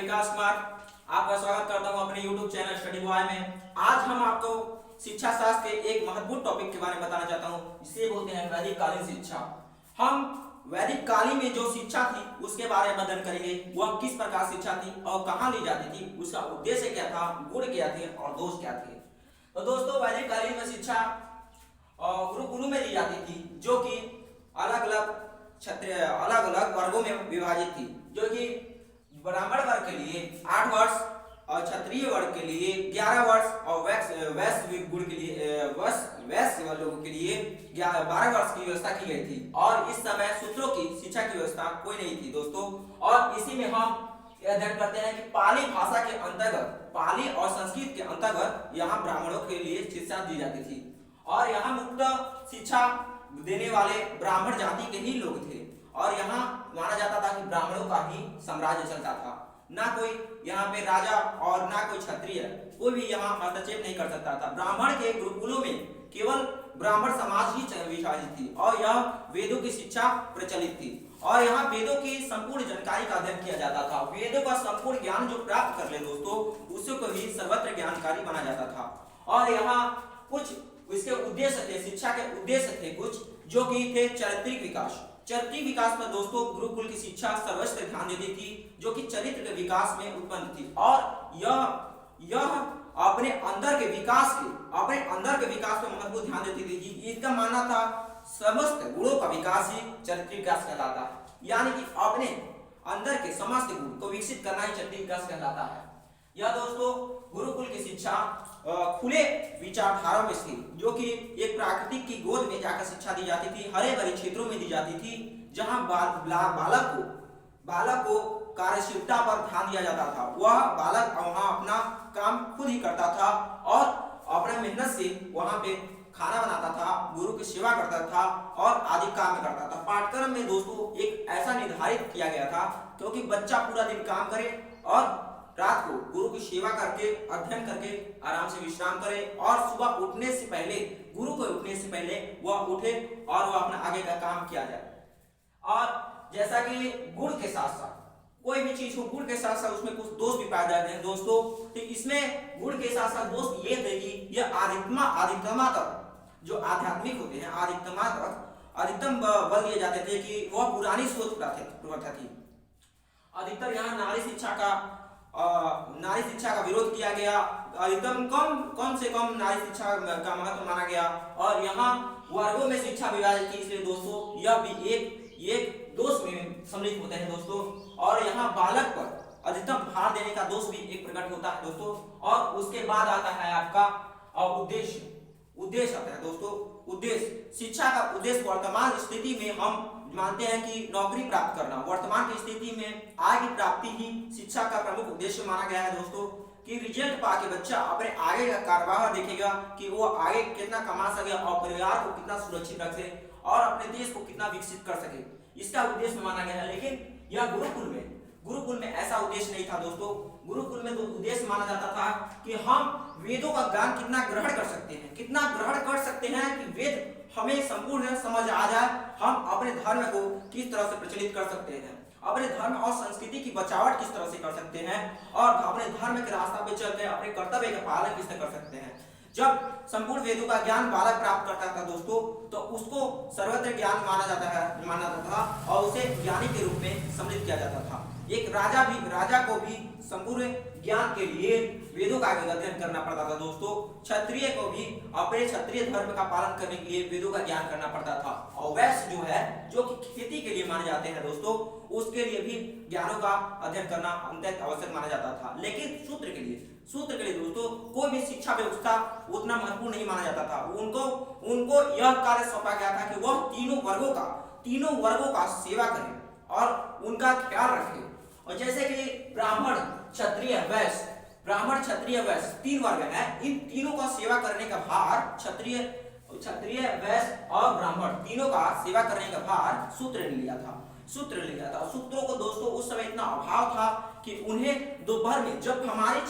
विकास कुमार आपका स्वागत करता हूं अपने YouTube चैनल स्टडी बॉय में। आज हम आपको शिक्षा शास्त्र के एक महत्वपूर्ण टॉपिक के बारे में बताना चाहता हूं, जिसे बोलते हैं वैदिक कालीन शिक्षा। हम वैदिक कालीन में जो शिक्षा थी उसके बारे में अध्ययन करेंगे। वह किस प्रकार शिक्षा थी और कहाँ ली जाती थी, उसका उद्देश्य क्या था, गुण क्या थे और दोष क्या थे। तो दोस्तों, वैदिक कालीन में शिक्षा गुरुकुलों में दी जाती थी, जो कि अलग अलग वर्गों में विभाजित थी, जो कि ब्राह्मण वर्ग के लिए 8 वर्ष और क्षत्रिय वर्ग के लिए 11 वर्ष और वैश्य गुण के लिए वैश्य लोगों के लिए 12 वर्ष की व्यवस्था की गई थी। और इस समय सूत्रों की शिक्षा की व्यवस्था कोई नहीं थी दोस्तों। और इसी में हम अध्ययन करते हैं कि पाली भाषा के अंतर्गत, पाली और संस्कृत के अंतर्गत यहाँ ब्राह्मणों के लिए शिक्षा दी जाती थी। और यहाँ मुक्त शिक्षा देने वाले ब्राह्मण जाति के ही लोग थे। और यहाँ माना जाता था कि ब्राह्मणों का ही साम्राज्य चलता था, ना कोई यहाँ पे राजा और ना कोई क्षत्रिय, कोई भी यहाँ हस्तक्षेप नहीं कर सकता था। ब्राह्मण के गुरुकुलों में केवल ब्राह्मण समाज ही विभाजित थी और यह वेदों की शिक्षा प्रचलित थी। और यहाँ वेदों की संपूर्ण जानकारी का अध्ययन किया जाता था। वेदों का संपूर्ण ज्ञान जो प्राप्त कर ले दोस्तों, उसी को ही सर्वत्र ज्ञानकारी माना जाता था। और यहाँ कुछ इसके उद्देश्य थे, शिक्षा के उद्देश्य थे कुछ, जो कि थे चारित्रिक विकास। चारित्रिक विकास पर दोस्तों गुरुकुल की शिक्षा सर्वस्व ध्यान देती थी, जो कि चरित्र के विकास में उत्पन्न थी। और यह अपने अंदर के विकास पर महत्वपूर्ण ध्यान देती थी। इसका मानना था समस्त गुणों का विकास ही चारित्रिक विकास कहलाता है, यानी कि अपने अंदर के समस्त गुण को विकसित करना ही चारित्रिक विकास कहलाता है। यह दोस्तों गुरुकुल की शिक्षा खुले विचारधारा में थी, जो कि एक प्राकृतिक की गोद में जाकर शिक्षा दी जाती थी, हरे भरे क्षेत्रों में दी जाती थी, जहां बालक को कार्यशीलता पर ध्यान दिया जाता था। वह बालक वहां अपना काम खुद ही करता था और अपने मेहनत से वहां पे खाना बनाता था, गुरु की सेवा करता था और आदि काम करता था। पाठ्यक्रम में दोस्तों एक ऐसा निर्धारित किया गया था, क्योंकि बच्चा पूरा दिन काम करे और रात को गुरु की सेवा करके, अध्ययन करके आराम से विश्राम करे, और सुबह उठने से पहले, गुरु को उठने से पहले वह उठे और वह अपना आगे का काम किया जाए। और जैसा कि गुण के साथ साथ कोई भी चीज हो, गुण के साथ साथ उसमें कुछ दोष भी पाए जाते हैं दोस्तों। तो इसमें गुण के साथ साथ दोष ये थे कि यह अधिकतमा तक जो आध्यात्मिक होते हैं, अधिकतम बल दिए जाते थे कि वह पुरानी सोच प्रथा थी। अधिकतर यहाँ नारी शिक्षा का विरोध किया गया। एकदम कम से कम नारी शिक्षा का महत्व माना गया। और यहाँ वर्गों में शिक्षा विभाजित की, इसलिए दोस्तों यह भी एक दोष में सम्मिलित होते हैं दोस्तों। और यहाँ बालक पर अधिकतम भार देने का दोष भी एक प्रकट होता है दोस्तों। और उसके बाद आता है आपका उद्देश्य आता है दोस्तों। उद्देश्य, शिक्षा का उद्देश्य वर्तमान स्थिति में हम मानते हैं कि नौकरी प्राप्त करना, वर्तमान की स्थिति में आय की प्राप्ति ही शिक्षा का प्रमुख उद्देश्य माना गया है दोस्तों। कि रिजल्ट पाके बच्चा अपने आगे का कार्यवाह देखेगा कि वो आगे कितना कमा सके और परिवार को कितना सुरक्षित रख सके और अपने देश को कितना विकसित कर सके, इसका उद्देश्य माना गया है। लेकिन यह गुरुकुल में ऐसा उद्देश्य नहीं था दोस्तों। गुरुकुल में तो उद्देश्य माना जाता था कि हम वेदों का ज्ञान कितना ग्रहण कर सकते हैं कि वेद हमें संपूर्ण समझ आ जाए, हम अपने धर्म को किस तरह से प्रचलित कर सकते हैं, अपने धर्म और संस्कृति की बचावट किस तरह से कर सकते हैं, और अपने धर्म के रास्ता पे चलकर अपने कर्तव्य का पालन किस तरह कर सकते हैं। जब संपूर्ण वेदों का ज्ञान बालक प्राप्त करता था दोस्तों, तो उसको सर्वत्र ज्ञान माना जाता था और उसे ज्ञानी के रूप में सम्मिलित किया जाता था। एक राजा को भी संपूर्ण ज्ञान के लिए वेदों का अध्ययन करना पड़ता था दोस्तों। क्षत्रिय को भी अपने क्षत्रिय धर्म का पालन करने के लिए वेदों का ज्ञान करना पड़ता था। और वैश्य जो है, जो कि खेती के लिए माने जाते हैं दोस्तों, उसके लिए भी ज्ञानों का अध्ययन करना अत्यंत आवश्यक माना जाता था। लेकिन सूत्र के लिए दोस्तों कोई भी शिक्षा व्यवस्था उतना महत्वपूर्ण नहीं माना जाता था। उनको यह कार्य सौंपा गया था कि वह तीनों वर्गों का सेवा करें और उनका ख्याल रखें। और जैसे कि ब्राह्मण, क्षत्रिय, वैश्य 3 वर्ग हैं। इन तीनों का सेवा करने का भार क्षत्रिय, वैश्य और ब्राह्मण तीनों का सेवा करने का भार शूद्र ने लिया था। शूद्रों को दोस्तों उस समय इतना अभाव था कि उन्हें दोपहर में जब हमारी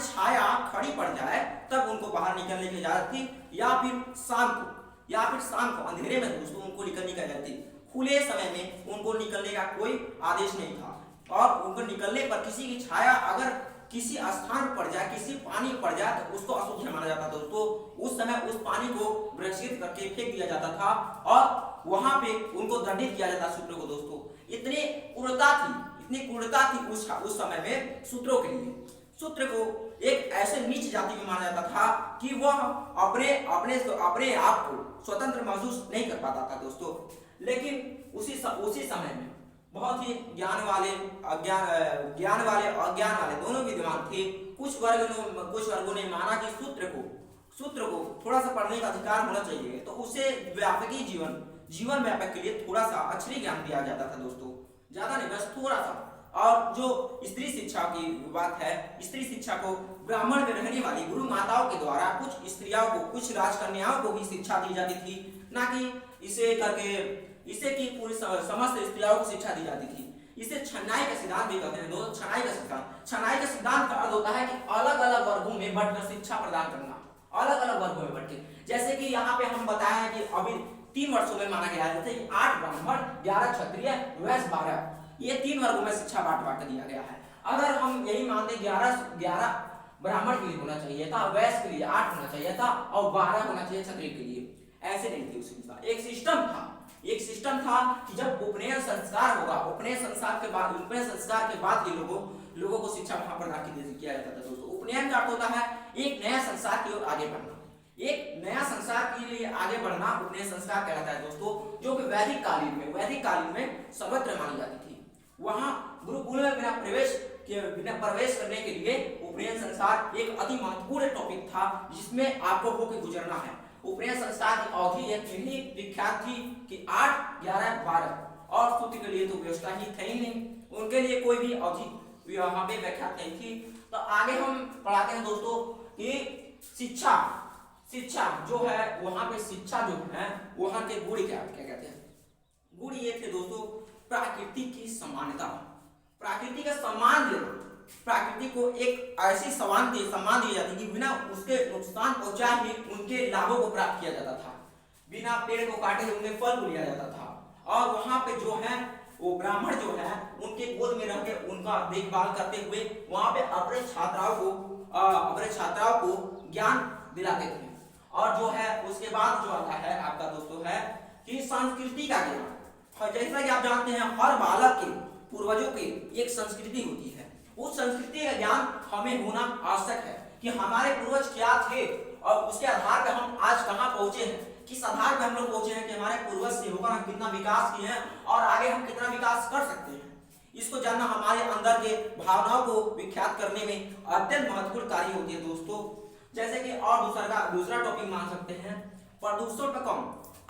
छाया खड़ी पड़ जाए तब उनको बाहर निकलने की इजाजत थी, या फिर शाम को अंधेरे में दोस्तों उनको निकलने की इजाजत थी। खुले समय में उनको निकलने का कोई आदेश नहीं था। और उनको निकलने पर किसी की छाया अगर किसी स्थान पड़ जाए, किसी पानी पड़ जाए तो उसको अशुद्ध माना जाता था दोस्तों। उस समय उस पानी को विसर्जित करके फेंक दिया जाता था और वहां पे उनको दंडित किया जाता शूद्र को दोस्तों। इतनी क्रूरता थी उस समय में शूद्रों के लिए। शूद्र को एक ऐसे नीच जाति में माना जाता था कि वह अपने आप को स्वतंत्र महसूस नहीं कर पाता था दोस्तों। लेकिन उसी समय में बहुत ही ज्ञान वाले अज्ञान वाले दोनों विद्वान थे। कुछ वर्गों ने माना कि शूद्र को थोड़ा सा पढ़ने का अधिकार होना चाहिए, तो उसे व्यापकी जीवन व्यापक के लिए थोड़ा सा अक्षरी ज्ञान दिया जाता था दोस्तों, ज्यादा नहीं, बस थोड़ा सा। और जो स्त्री शिक्षा की बात है, स्त्री शिक्षा को ब्राह्मण में रहने वाली गुरु माताओं के द्वारा कुछ स्त्रियों को, कुछ राजकन्याओं को भी शिक्षा दी जाती थी, ना कि इसे की पूरी समस्त स्त्रियों को शिक्षा दी जाती थी। इसे छनाई का सिद्धांत भी कहते हैं दोस्तों। छनाई का सिद्धांत का अर्थ होता है कि अलग अलग वर्गों में बांटकर शिक्षा प्रदान करना, अलग अलग वर्गों में बांट के। जैसे कि यहाँ पे हम बताया है कि अभी 3 वर्षों में माना गया है, जैसे 8 ब्राह्मण, 11 क्षत्रिय, वैश्य 12, ये 3 वर्गों में शिक्षा बांट दिया गया है। अगर हम यही मानते 11 ब्राह्मण के लिए होना चाहिए था, वैश्य के लिए 8 होना चाहिए था और 12 होना चाहिए क्षत्रिय के लिए, ऐसे नहीं थी उस अनुसार। एक सिस्टम था कि जब उपनयन संस्कार होगा, उपनयन संस्कार के बाद ही लोगों को शिक्षा वहां प्रदान किया जाता था दोस्तों। उपनयन का अर्थ होता है एक नया संसार की ओर आगे बढ़ना, एक नया संसार के लिए आगे बढ़ना उपनयन संस्कार कहलाता है दोस्तों, जो कि वैदिक कालीन में सर्वत्र मानी जाती थी। वहां गुरुकुल में बिना प्रवेश करने के लिए उपनयन संस्कार एक अति महत्वपूर्ण टॉपिक था, जिसमें आपको होकर गुजरना है। उपनयन संस्कार की अवधि इतनी विख्यात थी कि 8, 11, 12 और स्तुति के लिए तो व्यवस्था ही थी नहीं, उनके लिए कोई भी अवधि यहाँ पे व्याख्यात नहीं थी। तो आगे हम पढ़ाते हैं दोस्तों कि शिक्षा जो है, वहां पे शिक्षा जो है वहां के गुण क्या कहते हैं। गुण ये थे दोस्तों, प्रकृति की समानता, प्रकृति का सम्मान देना, प्रकृति को एक ऐसी सम्मान दी जाती कि बिना उसके नुकसान पहुंचाए ही उनके लाभों को प्राप्त किया जाता था, बिना पेड़ को काटे उनके फल को लिया जाता था। और वहां पे जो है वो ब्राह्मण जो है उनके गोद में रह के उनका देखभाल करते हुए वहां पे अपने छात्राओं को ज्ञान दिलाते थे। और जो है उसके बाद जो आता है आपका दोस्तों है कि संस्कृति का ज्ञान। जैसा कि आप जानते हैं हर बालक के पूर्वजों की एक संस्कृति होती है, उस संस्कृति का ज्ञान हमें होना आवश्यक है कि हमारे पूर्वज क्या थे और उसके आधार पर हम आज कहां पहुंचे हैं, किस आधार पर हम लोग पहुंचे हैं कि हमारे पूर्वज से होकर हम कितना विकास किए हैं और आगे हम कितना विकास कर सकते हैं। इसको जानना हमारे अंदर के भावनाओं को विख्यात करने में अत्यंत महत्वपूर्ण कार्य होती है दोस्तों। जैसे कि और दूसरा टॉपिक मान सकते हैं प्रदूषण पर कम।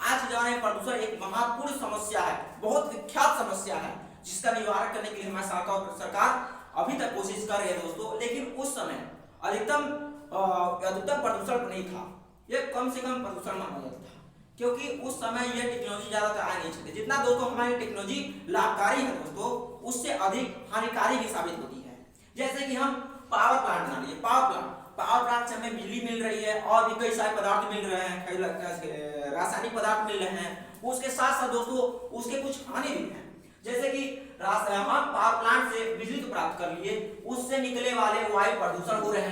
आज के जमाने में प्रदूषण एक महत्वपूर्ण समस्या है, बहुत विख्यात समस्या है, जिसका निवारण करने के लिए हमारी सरकार अभी तक कोशिश कर रही है दोस्तों। लेकिन उस समय अधिकतम प्रदूषण नहीं था, ये कम से कम प्रदूषण माना जाता था, क्योंकि उस समय ये टेक्नोलॉजी ज्यादा आ नहीं सकती। जितना दोस्तों हमारी टेक्नोलॉजी लाभकारी है दोस्तों, उससे अधिक हानिकारी भी साबित होती है। जैसे कि हम पावर प्लांट बना लिए, पावर प्लांट से हमें बिजली मिल रही है और भी कई सारे पदार्थ मिल रहे हैं, रासायनिक पदार्थ मिल रहे हैं। उसके साथ साथ दोस्तों उसके कुछ हानि भी हैं। जैसे कि हम पावर प्लांट से बिजली तो प्राप्त कर लिए, उससे निकले वाले वायु प्रदूषण हो रहे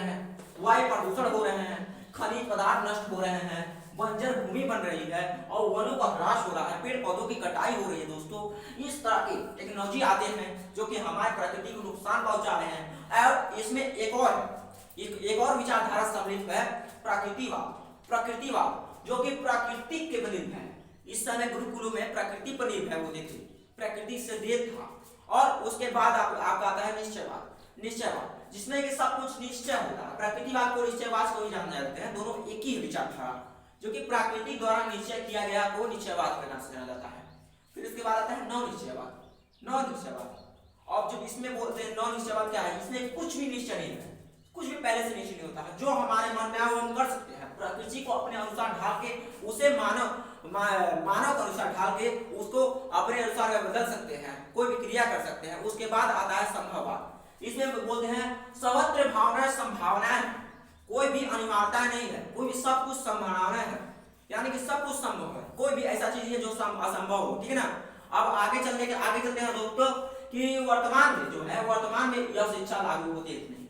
हैं, खनिज पदार्थ नष्ट हो रहे हैं, बंजर भूमि बन रही है और वनों का ह्रास हो रहा है, पेड़ पौधों की कटाई हो रही है दोस्तों। इस तरह के टेक्नोलॉजी आते हैं जो कि हमारे प्रकृति को नुकसान पहुंचा रहे हैं। और इसमें एक और विचारधारा सम्मिलित है, प्रकृतिवाद, जो कि प्रकृति के पर निर्भर है। इस समय गुरुकुलों में प्रकृति पर निर्भर होते थे, प्रकृति से देव था। और उसके बाद आपका आता है निश्चयवाद, जिसमें कि सब कुछ निश्चय होता है। प्रकृतिवाद को निश्चयवाद को भी जाना जाते हैं, दोनों एक ही विचारधारा, जो कि प्रकृति द्वारा निश्चय किया गया को निश्चयवाद का नाम से जाना जाता है। फिर उसके बाद आता है नव निश्चयवाद। और जब इसमें बोलते हैं नव निश्चयवाद क्या है, इसमें कुछ भी निश्चय नहीं है, कुछ भी पहले से निश्चय नहीं होता है। जो हमारे मन में आए वो हम कर सकते हैं, प्रकृति को अपने अनुसार ढाल के उसे मानव के अनुसार ढाल के उसको अपने अनुसार बदल सकते हैं, कोई भी क्रिया कर सकते हैं। उसके बाद आता है संभववाद। इसमें बोलते हैं सर्वत्र भावनाएं संभावनाएं, कोई भी अनिवार्यता नहीं है, कोई भी सब कुछ संभावनाएं है, यानी कि सब कुछ संभव है, कोई भी ऐसा चीज है जो असंभव हो, ठीक है ना। अब आगे चलते हैं दोस्तों कि वर्तमान में जो है, वर्तमान में यह शिक्षा लागू होती है नहीं।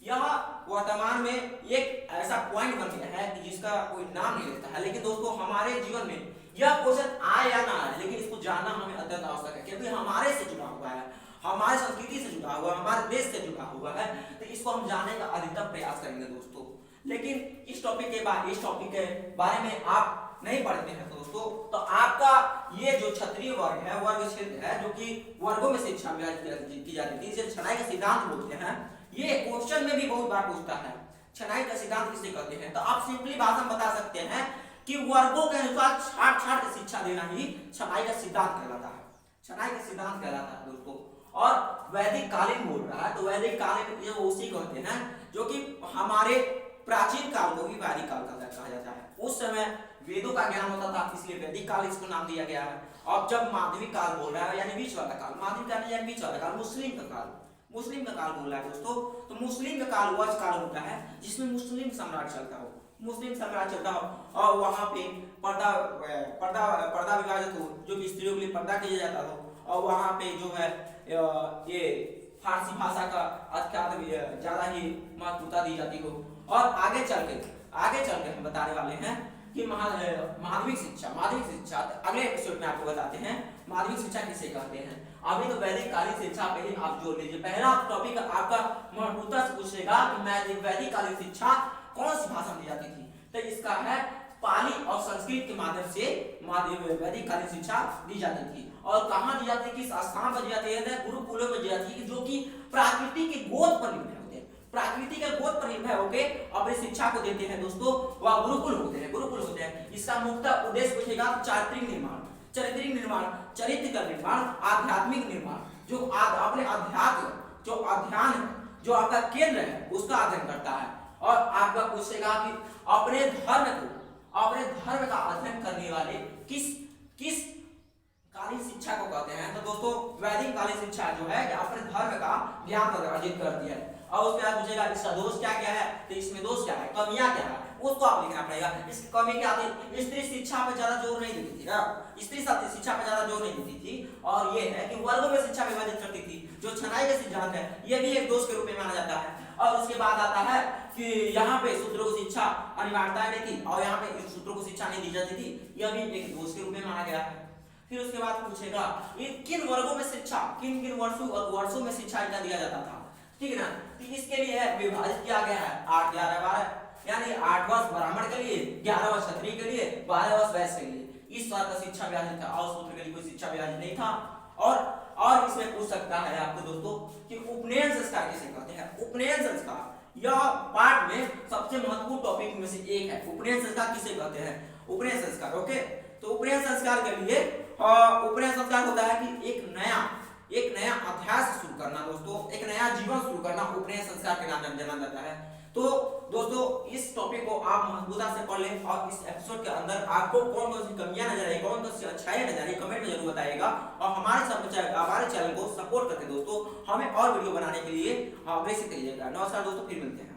यह वर्तमान में एक ऐसा पॉइंट बन गया है कि जिसका कोई नाम नहीं लेता है, लेकिन दोस्तों हमारे जीवन में यह क्वेश्चन आए या ना आए, लेकिन इसको जानना हमें अत्यंत आवश्यक है, क्योंकि हमारे से जुड़ा हुआ है, हमारे संस्कृति से जुड़ा हुआ है, हमारे देश से जुड़ा हुआ है, तो इसको हम जानने का अधिकतम प्रयास करेंगे दोस्तों। लेकिन इस टॉपिक के बारे में आप नहीं पढ़ते हैं तो दोस्तों, तो आपका ये जो क्षत्रिय वर्ग है, वर्ग क्षेत्र है, जो कि वर्गों में शिक्षा की जाती थी, इसे छनाई का सिद्धांत बोलते हैं। ये क्वेश्चन में भी बहुत बार पूछता है, छनाई का सिद्धांत किसे कहते हैं? तो आप सिंपली भाषा में बता सकते हैं कि वर्गों के अनुसार छाट की शिक्षा देना ही छनाई का सिद्धांत कहलाता है, छनाई का सिद्धांत कहलाता है दोस्तों। और वैदिक कालीन बोल रहा है, तो वैदिक कालीन ये उसी कहते हैं जो कि हमारे प्राचीन काल को भी वैदिक काल का कहा जाता है। उस समय वेदों का ज्ञान होता था, इसलिए वैदिक काल इसको नाम दिया गया है। अब जब माध्यमिक काल बोल रहा है, यानी बीच वाला काल, माध्यमिक काल यानी बीच वाला काल, मुस्लिम का काल बोल रहा है दोस्तों, तो मुस्लिम का काल वह काल होता है जिसमें मुस्लिम सम्राट चलता हो, मुस्लिम सम्राट चलता हो, और वहां पे पर्दा विभाजित हो, जो कि स्त्रियों के लिए पर्दा किया जाता हो, और वहां पे जो है ये फारसी भाषा का अत्यंत ज्यादा ही महत्वता दी जाती हो। और आगे चल के हम बताने वाले हैं कि माध्यमिक शिक्षा अगले एपिसोड में आपको बताते हैं माध्यमिक शिक्षा किसे कहते हैं। अभी तो वैदिक कालीन शिक्षा पे ही आप जोड़ लीजिए। पहला टॉपिक आपका महत्वता से पूछेगा कि वैदिक कालीन शिक्षा कौन सी भाषा में दी जाती थी, तो इसका है पाली और संस्कृत के माध्यम से वैदिक कालीन शिक्षा दी जाती थी। और कहाँ दी जाती है, किस स्थान पर दी जाती है? गुरुकुलों में दी जाती है, जो कि प्रकृति की गोद पर निर्भर होते हैं, प्रकृति के गोद पर निर्भर होकर अपनी शिक्षा को देते हैं दोस्तों, वह गुरुकुल होते हैं। इसका मुख्य उद्देश्य पूछेगा चारित्रिक निर्माण, चरित्र का निर्माण, आध्यात्मिक निर्माण, जो अपने अध्यात्म जो अध्ययन है, जो आपका केंद्र है, उसका अध्ययन करता है। और आपका पूछेगा कि अपने धर्म का अध्ययन करने वाले किस कालीन शिक्षा को कहते हैं? तो दोस्तों वैदिक कालीन शिक्षा जो है अपने धर्म का ज्ञान अर्जित करती है। और उसके बाद पूछेगा इसका दोष क्या है, तो इसमें दोष क्या है, कमियां क्या है, उसको आप लिखना पड़ेगा। इसकी कमी क्या थी? स्त्री शिक्षा पर ज्यादा जोर नहीं देती थी, स्त्री शिक्षा पर ज्यादा जोर नहीं देती थी। और ये है कि वर्गों में शिक्षा विभाजित करती थी, जो छनाई का सिद्धांत है, ये भी एक दोष के रूप में माना जाता है। और उसके बाद आता है कि यहाँ पे सूत्रों को शिक्षा अनिवार्यता नहीं थी, और यहाँ पे सूत्रों को शिक्षा नहीं दी जाती थी, यह भी एक दोष के रूप में माना गया है। फिर उसके बाद पूछेगा किन वर्गों में शिक्षा, किन वर्षों में शिक्षा दिया जाता था, ठीक है ना? तो इसके लिए विभाजित किया गया है 8, 11, 12, यानी 8 वर्ष ब्राह्मण के लिए, 11 वर्ष क्षत्रिय के लिए, 12 वर्ष वैश्य के लिए। इस साल का शिक्षा विभाजित था, और शूद्र के लिए कोई शिक्षा विभाजित नहीं था। और इसमें पूछ सकता है आपको दोस्तों कि उपनयन संस्कार किसे कहते हैं? उपनयन संस्कार यह पार्ट में सबसे महत्वपूर्ण टॉपिक में से एक है। उपनयन संस्कार किसे कहते हैं? उपनयन संस्कार, ओके। तो उपनयन संस्कार के लिए उपनयन संस्कार होता है कि एक नया अध्याय शुरू करना दोस्तों, एक नया जीवन शुरू करना, उपनयन संस्कार के नाम जाना जाता है। तो दोस्तों इस टॉपिक को आप महत्वता से पढ़ लें, और इस एपिसोड के अंदर आपको कौन सी कमियां नजर आई, कौन सी अच्छाइयां नजर आई, कमेंट में जरूर बताइएगा। और हमारे चैनल को सपोर्ट करके दोस्तों हमें और वीडियो बनाने के लिए प्रेरित करिएगा। नमस्कार दोस्तों, फिर मिलते हैं।